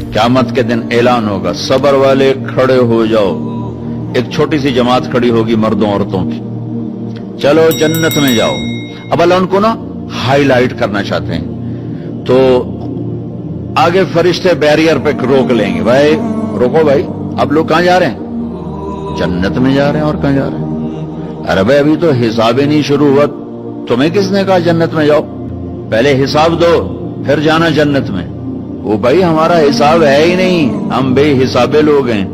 क़यामत के दिन ऐलान होगा, सब्र वाले खड़े हो जाओ। एक छोटी सी जमात खड़ी होगी मर्दों औरतों की, चलो जन्नत में जाओ। अब अल्लाह उनको ना हाईलाइट करना चाहते हैं, तो आगे फरिश्ते बैरियर पे रोक लेंगे, भाई रोको भाई, आप लोग कहां जा रहे हैं? जन्नत में जा रहे हैं। और कहां जा रहे हैं? अरे भाई अभी तो हिसाब ही नहीं शुरू हुआ, तुम्हें किसने कहा जन्नत में जाओ? पहले हिसाब दो फिर जाना जन्नत में। वो भाई हमारा हिसाब है ही नहीं, हम बेहिसाबे लोग हैं।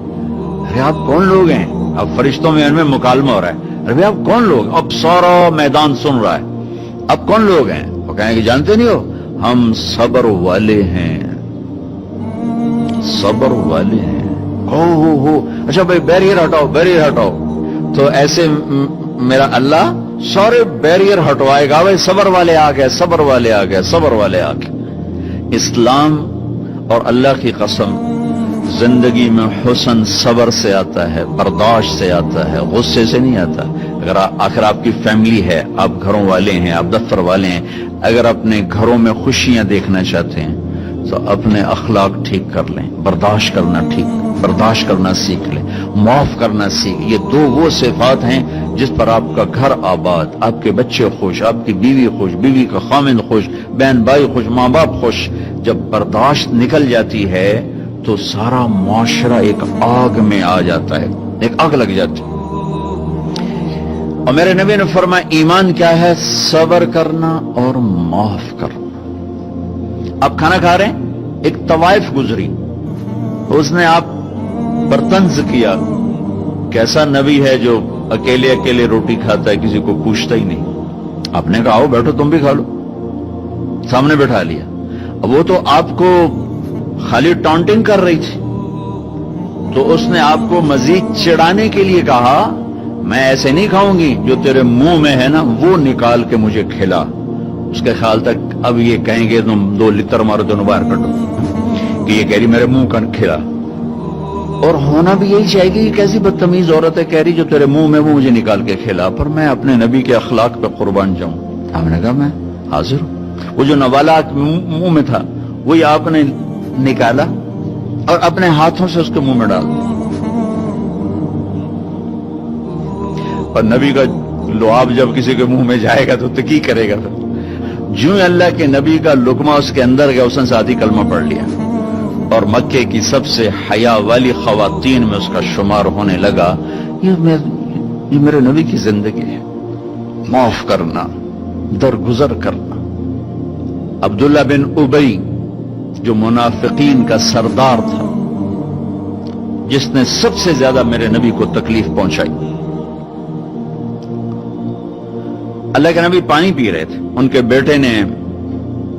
अरे आप कौन लोग हैं? अब फरिश्तों में उनमें मुकालमा हो रहा है, अरे भाई आप कौन लोग? अब सारा मैदान सुन रहा है, अब कौन लोग हैं? वो कहेंगे जानते नहीं हो, हम सब्र वाले हैं, सब्र वाले हैं। हो अच्छा भाई बैरियर हटाओ, बैरियर हटाओ। तो ऐसे मेरा अल्लाह सारे बैरियर हटवाएगा, भाई सब्र वाले आ गए, सब्र वाले आ गए, सब्र वाले आ गए। इस्लाम और अल्लाह की कसम, जिंदगी में हुस्न सब्र से आता है, बर्दाश्त से आता है, गुस्से से नहीं आता। अगर आखिर आपकी फैमिली है, आप घरों वाले हैं, आप दफ्तर वाले हैं, अगर अपने घरों में खुशियां देखना चाहते हैं तो अपने अखलाक ठीक कर लें, बर्दाश्त करना सीख लें, माफ करना सीख। ये दो वो सिफात हैं जिस पर आपका घर आबाद, आपके बच्चे खुश, आपकी बीवी खुश, बीवी का खामिंद खुश, बहन भाई खुश, माँ बाप खुश। जब बर्दाश्त निकल जाती है तो सारा मुआशरा एक आग में आ जाता है, एक आग लग जाती है। और मेरे नबी ने फरमाया ईमान क्या है? सब्र करना और माफ करना। आप खाना खा रहे हैं, एक तवाइफ गुजरी, उसने आप पर तंज किया, कैसा नबी है जो अकेले अकेले रोटी खाता है, किसी को पूछता ही नहीं। आपने कहा आओ बैठो तुम भी खा लो, सामने बैठा लिया। अब वो तो आपको खाली टॉन्टिंग कर रही थी, तो उसने आपको मजीद चिढ़ाने के लिए कहा मैं ऐसे नहीं खाऊंगी, जो तेरे मुंह में है ना वो निकाल के मुझे खिला। उसके ख्याल तक अब ये कहेंगे तुम 2 लितर मारो, दोनों बाहर कटो, कि ये कह रही मेरे मुंह का खिला। और होना भी यही चाहेगी कि कैसी बदतमीज औरत है, कह रही जो तेरे मुंह में वो मुझे निकाल के खिला, पर मैं अपने नबी के अखलाक पे कुर्बान जाऊं। आपने कहा मैं हाजिर हूं। वो जो नवाला मुंह में था वही आपने निकाला और अपने हाथों से उसके मुंह में डाल दिया। और नबी का लुआब जब किसी के मुंह में जाएगा तो की करेगा? फिर जो अल्लाह के नबी का लुकमा उसके अंदर गया, उसने साथी कलमा पढ़ लिया और मक्के की सबसे हया वाली खवातीन में उसका शुमार होने लगा। ये मेरे नबी की जिंदगी है, माफ करना, दरगुजर करना। अब्दुल्ला बिन उबई जो मुनाफिकीन का सरदार था, जिसने सबसे ज्यादा मेरे नबी को तकलीफ पहुंचाई। अल्लाह के नबी पानी पी रहे थे, उनके बेटे ने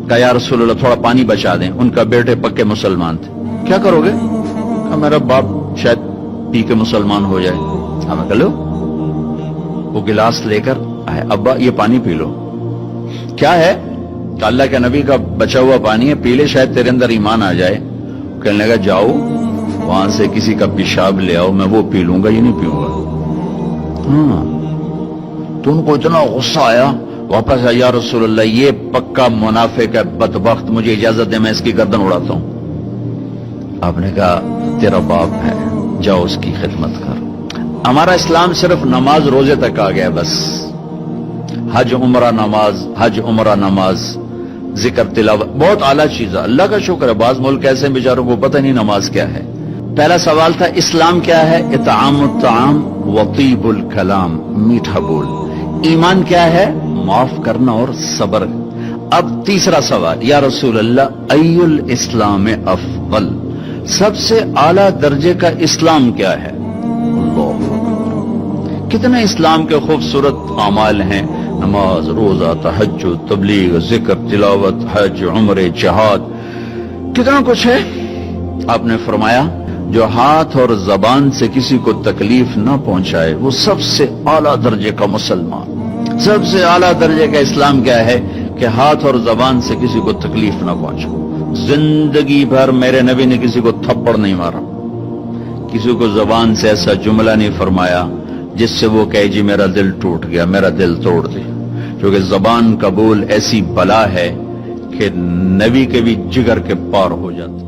कहा या रसूल अल्लाह थोड़ा पानी बचा दें। उनका बेटे पक्के मुसलमान थे। क्या करोगे? कहा मेरा बाप शायद पी के मुसलमान हो जाए। हमें कह लो, वो गिलास लेकर आए, अब्बा ये पानी पी लो। क्या है? तो अल्लाह के नबी का बचा हुआ पानी है, पी ले, शायद तेरे अंदर ईमान आ जाए। कहने लगा जाओ वहां से किसी का पेशाब ले आओ, मैं वो पी लूंगा, ये नहीं पीऊंगा। तो उनको इतना गुस्सा आया, वापस आया, या रसूल अल्लाह ये पक्का मुनाफिक है, बदबख्त, मुझे इजाजत दे मैं इसकी गर्दन उड़ाता हूं। आपने कहा तेरा बाप है, जाओ उसकी खिदमत कर। हमारा इस्लाम सिर्फ नमाज रोजे तक आ गया, बस हज उमरा नमाज, हज उमरा नमाज, जिक्र तिलावत, बहुत आला चीज है, अल्लाह का शुक्र है। बाज मुल्क ऐसे बेचारों को पता नहीं नमाज क्या है। पहला सवाल था इस्लाम क्या है? इत्आमुत ताम वतीबुल कलाम, मीठा बोल। ईमान क्या है? माफ करना और सब्र। अब तीसरा सवाल, या रसूल अल्लाह अय्युल इस्लाम अफजल, सबसे आला दर्जे का इस्लाम क्या है? कितने इस्लाम के खूबसूरत अमाल हैं, नमाज, रोजा, तहज्जुद, तबलीग, जिक्र, तिलावत, हज, उम्रे, जिहाद, कितना कुछ है। आपने फरमाया जो हाथ और जबान से किसी को तकलीफ न पहुंचाए वो सबसे आला दर्जे का मुसलमान। सबसे आला दर्जे का इस्लाम क्या है? कि हाथ और जबान से किसी को तकलीफ न पहुंचाए। जिंदगी भर मेरे नबी ने किसी को थप्पड़ नहीं मारा, किसी को जबान से ऐसा जुमला नहीं फरमाया जिससे वो कहे जी मेरा दिल टूट गया, मेरा दिल तोड़ दे। क्योंकि जबान का बोल ऐसी बला है कि नबी के भी जिगर के पार हो जाता।